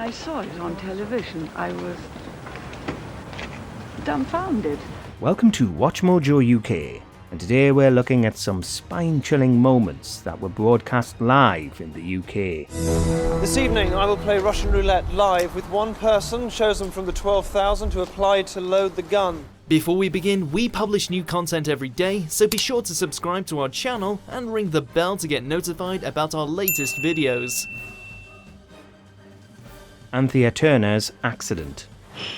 I saw it on television, I was dumbfounded. Welcome to WatchMojoUK, and today we're looking at some spine-chilling moments that were broadcast live in the UK. This evening I will play Russian roulette live with one person chosen from the 12,000 who applied to load the gun. Before we begin, we publish new content every day, so be sure to subscribe to our channel and ring the bell to get notified about our latest videos. Anthea Turner's accident.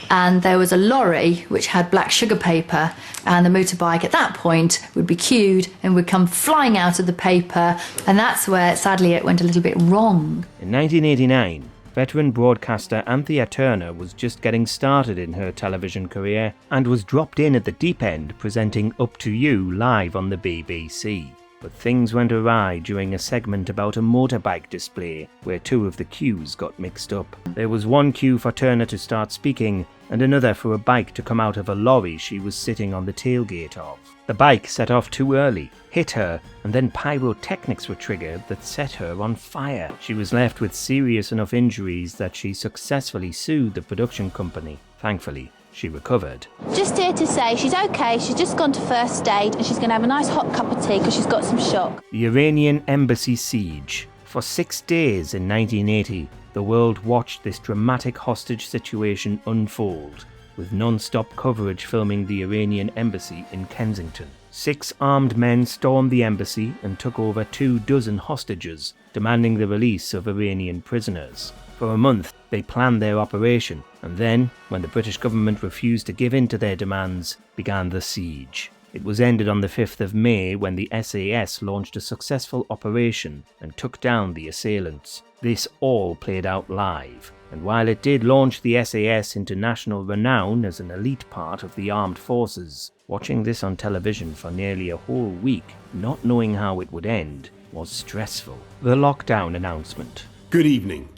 And there was a lorry which had black sugar paper, and the motorbike at that point would be cued and would come flying out of the paper, and that's where sadly it went a little bit wrong. In 1989, veteran broadcaster Anthea Turner was just getting started in her television career and was dropped in at the deep end presenting Up to You live on the BBC. But things went awry during a segment about a motorbike display where two of the cues got mixed up. There was one cue for Turner to start speaking and another for a bike to come out of a lorry she was sitting on the tailgate of. The bike set off too early, hit her, and then pyrotechnics were triggered that set her on fire. She was left with serious enough injuries that she successfully sued the production company. Thankfully, she recovered. Just here to say she's okay, she's just gone to first aid and she's going to have a nice hot cup of tea because she's got some shock. The Iranian embassy siege. For 6 days in 1980, the world watched this dramatic hostage situation unfold, with non-stop coverage filming the Iranian embassy in Kensington. 6 armed men stormed the embassy and took over 24 hostages, demanding the release of Iranian prisoners. For a month, they planned their operation, and then, when the British government refused to give in to their demands, began the siege. It was ended on the 5th of May when the SAS launched a successful operation and took down the assailants. This all played out live, and while it did launch the SAS into national renown as an elite part of the armed forces, watching this on television for nearly a whole week, not knowing how it would end, was stressful. The lockdown announcement. Good evening.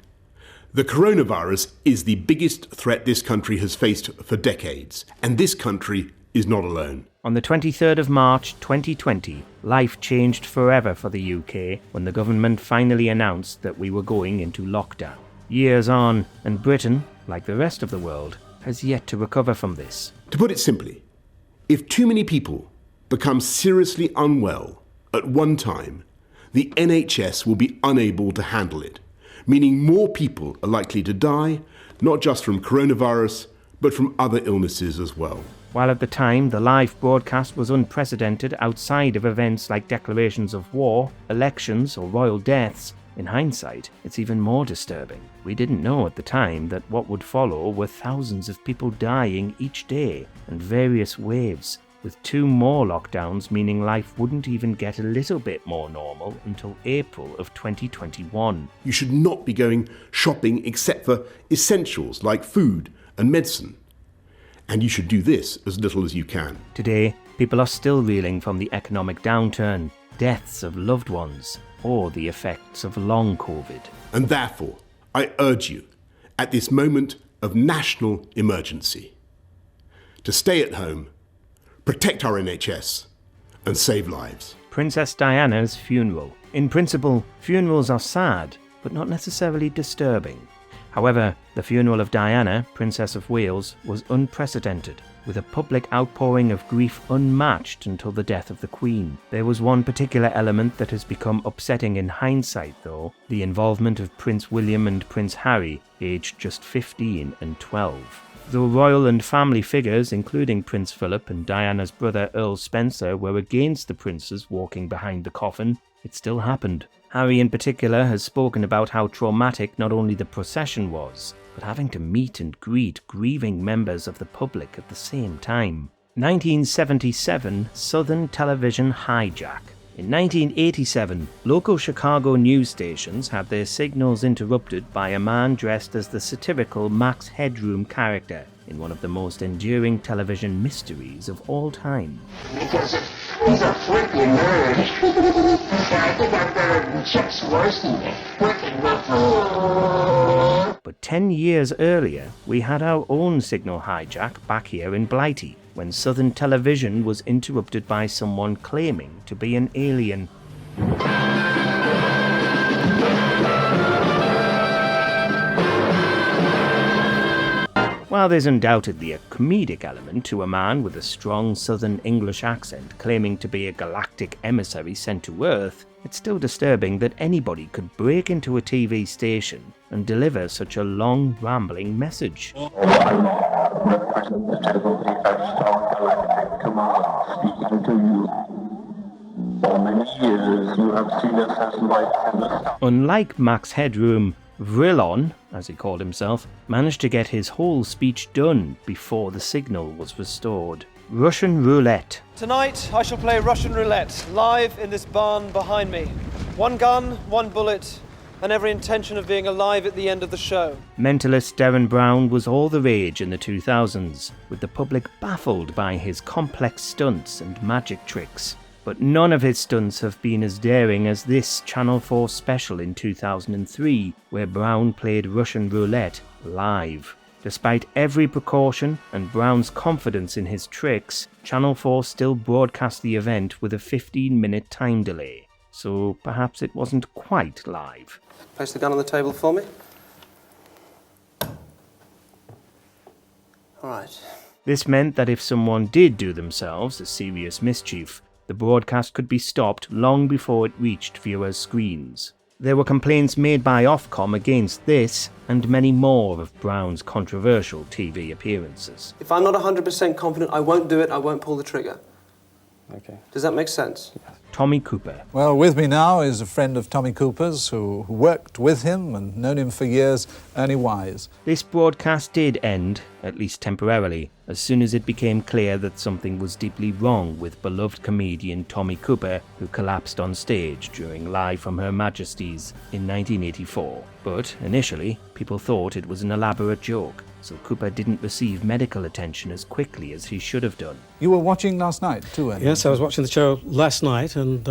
The coronavirus is the biggest threat this country has faced for decades, and this country is not alone. On the 23rd of March 2020, life changed forever for the UK when the government finally announced that we were going into lockdown. Years on, and Britain, like the rest of the world, has yet to recover from this. To put it simply, if too many people become seriously unwell at one time, the NHS will be unable to handle it, meaning more people are likely to die, not just from coronavirus, but from other illnesses as well. While at the time the live broadcast was unprecedented outside of events like declarations of war, elections, or royal deaths, in hindsight, it's even more disturbing. We didn't know at the time that what would follow were thousands of people dying each day, and various waves, with 2 more lockdowns meaning life wouldn't even get a little bit more normal until April of 2021. You should not be going shopping except for essentials like food and medicine. And you should do this as little as you can. Today, people are still reeling from the economic downturn, deaths of loved ones, or the effects of long COVID. And therefore, I urge you, at this moment of national emergency, to stay at home, protect our NHS, and save lives. Princess Diana's funeral. In principle, funerals are sad, but not necessarily disturbing. However, the funeral of Diana, Princess of Wales, was unprecedented, with a public outpouring of grief unmatched until the death of the Queen. There was one particular element that has become upsetting in hindsight, though, the involvement of Prince William and Prince Harry, aged just 15 and 12. Though royal and family figures, including Prince Philip and Diana's brother Earl Spencer, were against the princes walking behind the coffin, it still happened. Harry in particular has spoken about how traumatic not only the procession was, but having to meet and greet grieving members of the public at the same time. 1977 Southern Television hijack. In 1987, local Chicago news stations had their signals interrupted by a man dressed as the satirical Max Headroom character in one of the most enduring television mysteries of all time. Because he's a freaking nerd. I think I'm better Chips Worsey working with. But 10 years earlier, we had our own signal hijack back here in Blighty, when Southern Television was interrupted by someone claiming to be an alien. While there's undoubtedly a comedic element to a man with a strong southern English accent claiming to be a galactic emissary sent to Earth, it's still disturbing that anybody could break into a TV station and deliver such a long, rambling message. Unlike Max Headroom, Vrillon, as he called himself, managed to get his whole speech done before the signal was restored. Russian roulette. Tonight I shall play Russian roulette, live in this barn behind me. One gun, one bullet, and every intention of being alive at the end of the show. Mentalist Derren Brown was all the rage in the 2000s, with the public baffled by his complex stunts and magic tricks. But none of his stunts have been as daring as this Channel 4 special in 2003, where Brown played Russian roulette live. Despite every precaution and Brown's confidence in his tricks, Channel 4 still broadcast the event with a 15-minute time delay. So perhaps it wasn't quite live. Place the gun on the table for me. All right. This meant that if someone did do themselves a serious mischief, the broadcast could be stopped long before it reached viewers' screens. There were complaints made by Ofcom against this and many more of Brown's controversial TV appearances. If I'm not 100% confident, I won't do it, I won't pull the trigger. Okay. Does that make sense? Tommy Cooper. Well, with me now is a friend of Tommy Cooper's who worked with him and known him for years, Ernie Wise. This broadcast did end, at least temporarily, as soon as it became clear that something was deeply wrong with beloved comedian Tommy Cooper, who collapsed on stage during Live from Her Majesty's in 1984. But initially, people thought it was an elaborate joke, so Cooper didn't receive medical attention as quickly as he should have done. You were watching last night too, Ernie? Yes, I was watching the show last night and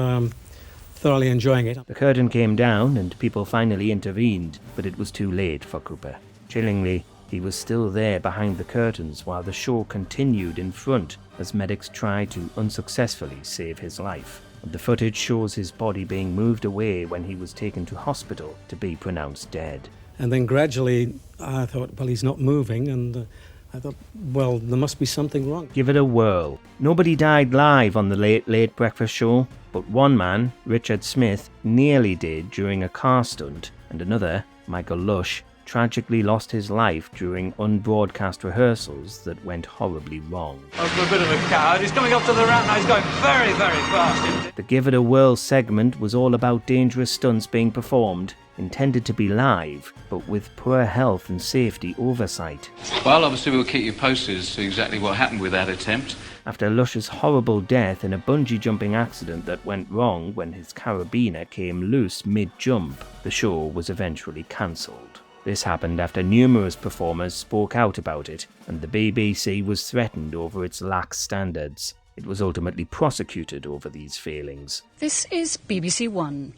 thoroughly enjoying it. The curtain came down and people finally intervened, but it was too late for Cooper. Chillingly, he was still there behind the curtains while the show continued in front as medics tried to unsuccessfully save his life. The footage shows his body being moved away when he was taken to hospital to be pronounced dead. And then gradually I thought, well, he's not moving, and I thought, well, there must be something wrong. Give it a whirl. Nobody died live on the Late Breakfast Show, but one man, Richard Smith, nearly did during a car stunt, and another, Michael Lush, tragically lost his life during unbroadcast rehearsals that went horribly wrong. I'm a bit of a coward. He's coming up to the ramp now. He's going very, very fast. The Give It a Whirl segment was all about dangerous stunts being performed, intended to be live, but with poor health and safety oversight. Well, obviously we'll keep you posted as to exactly what happened with that attempt. After Lush's horrible death in a bungee jumping accident that went wrong when his carabiner came loose mid-jump, the show was eventually cancelled. This happened after numerous performers spoke out about it, and the BBC was threatened over its lax standards. It was ultimately prosecuted over these failings. This is BBC One.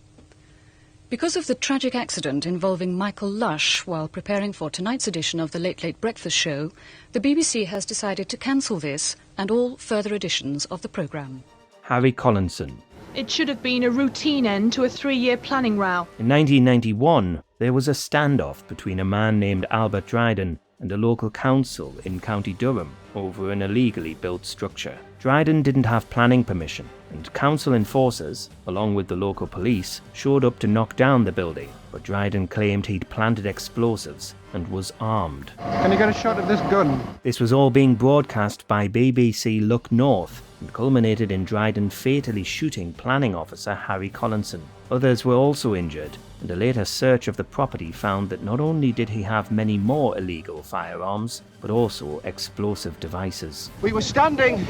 Because of the tragic accident involving Michael Lush while preparing for tonight's edition of the Late Breakfast Show, the BBC has decided to cancel this and all further editions of the programme. Harry Collinson. It should have been a routine end to a 3-year planning row. In 1991, there was a standoff between a man named Albert Dryden and a local council in County Durham over an illegally built structure. Dryden didn't have planning permission, and council enforcers, along with the local police, showed up to knock down the building, but Dryden claimed he'd planted explosives and was armed. Can you get a shot of this gun? This was all being broadcast by BBC Look North and culminated in Dryden fatally shooting planning officer Harry Collinson. Others were also injured, and a later search of the property found that not only did he have many more illegal firearms, but also explosive devices. We were standing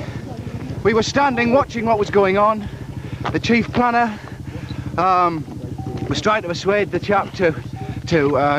watching what was going on. The chief planner was trying to persuade the chap to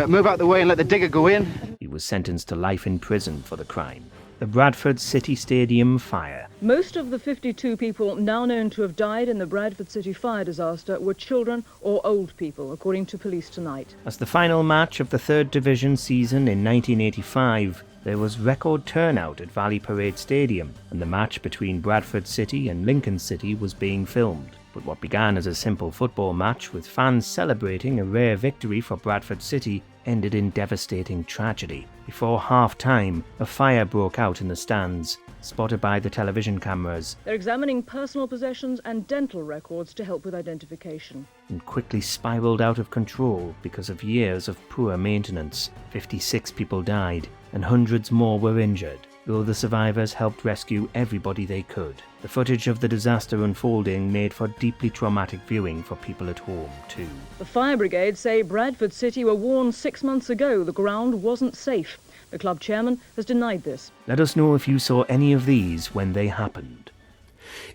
move out the way and let the digger go in. He was sentenced to life in prison for the crime. The Bradford City Stadium fire. Most of the 52 people now known to have died in the Bradford City fire disaster were children or old people, according to police tonight. As the final match of the 3rd Division season in 1985, there was record turnout at Valley Parade Stadium, and the match between Bradford City and Lincoln City was being filmed. But what began as a simple football match with fans celebrating a rare victory for Bradford City ended in devastating tragedy. Before half-time, a fire broke out in the stands, spotted by the television cameras, They're examining personal possessions and dental records to help with identification. and quickly spiraled out of control because of years of poor maintenance. 56 people died, and hundreds more were injured, though the survivors helped rescue everybody they could. The footage of the disaster unfolding made for deeply traumatic viewing for people at home, too. The fire brigade say Bradford City were warned 6 months ago the ground wasn't safe. The club chairman has denied this. Let us know if you saw any of these when they happened.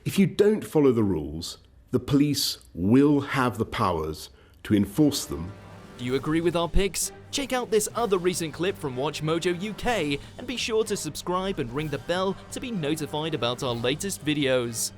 If you don't follow the rules, the police will have the powers to enforce them. Do you agree with our picks? Check out this other recent clip from WatchMojoUK and be sure to subscribe and ring the bell to be notified about our latest videos.